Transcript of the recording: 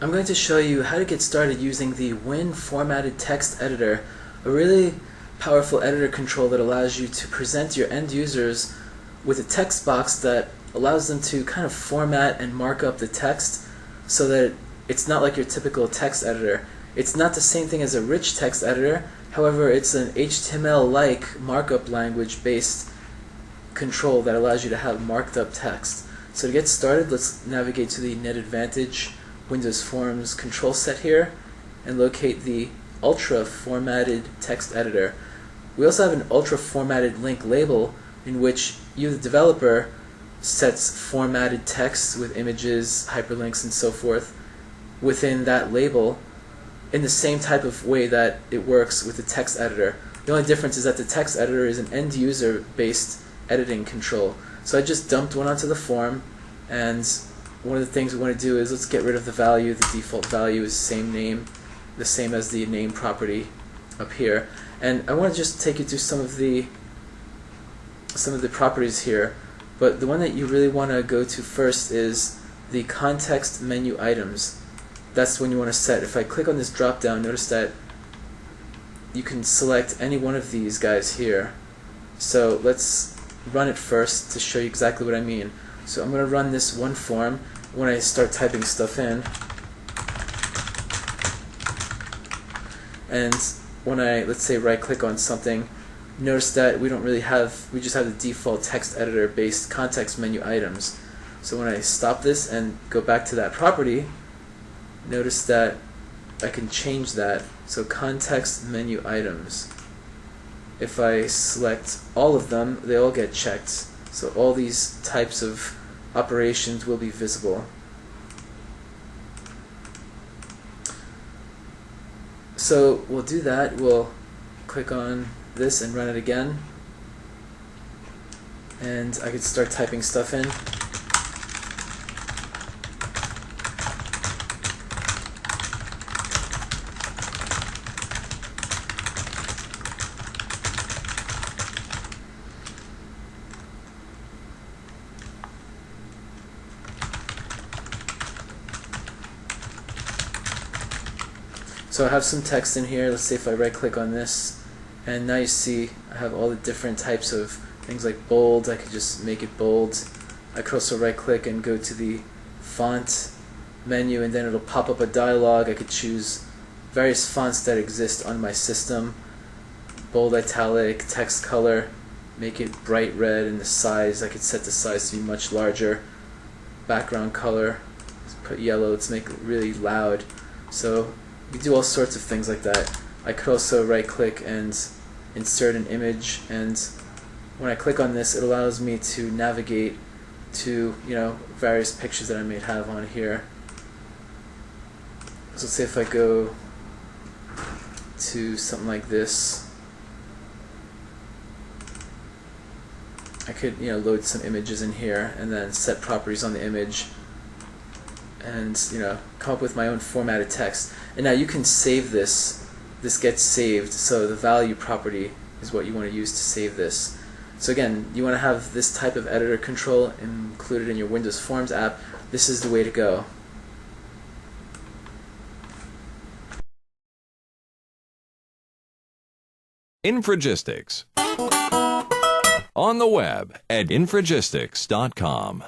I'm going to show you how to get started using the WinFormattedTextEditor, a really powerful editor control that allows you to present your end users with a text box that allows them to kind of format and mark up the text so that it's not like your typical text editor. It's not the same thing as a rich text editor, however it's an HTML-like markup language based control that allows you to have marked up text. So to get started, let's navigate to the NetAdvantage Windows Forms control set here and locate the ultra formatted text editor. We also have an ultra formatted link label in which you, the developer, sets formatted text with images, hyperlinks, and so forth within that label in the same type of way that it works with the text editor. The only difference is that the text editor is an end user based editing control. So I just dumped one onto the form, and one of the things we want to do is let's get rid of the value. The default value is same name, the same as the name property up here. And I want to just take you through some of the properties here. But the one that you really want to go to first is the context menu items. That's when you want to set. If I click on this drop down, notice that you can select any one of these guys here. So let's run it first to show you exactly what I mean. So I'm going to run this one form. When I start typing stuff in, and when I, let's say, right click on something, notice that we just have the default text editor based context menu items. So when I stop this and go back to that property, notice that I can change that. So context menu items, if I select all of them, they all get checked. So all these types of operations will be visible. So we'll do that. We'll click on this and run it again, and I could start typing stuff in. So I have some text in here. Let's say if I right click on this, and now you see I have all the different types of things like bold. I could just make it bold. I could also right click and go to the font menu, and then it'll pop up a dialog. I could choose various fonts that exist on my system. Bold, italic, text color, make it bright red, and the size, I could set the size to be much larger. Background color, let's put yellow, let's make it really loud. So you do all sorts of things like that. I could also right click and insert an image, and when I click on this, it allows me to navigate to various pictures that I may have on here. So let's say if I go to something like this, I could load some images in here and then set properties on the image and come up with my own formatted text. And now you can save this. This gets saved, so the value property is what you want to use to save this. So again, you want to have this type of editor control included in your Windows Forms app. This is the way to go. Infragistics. On the web at infragistics.com.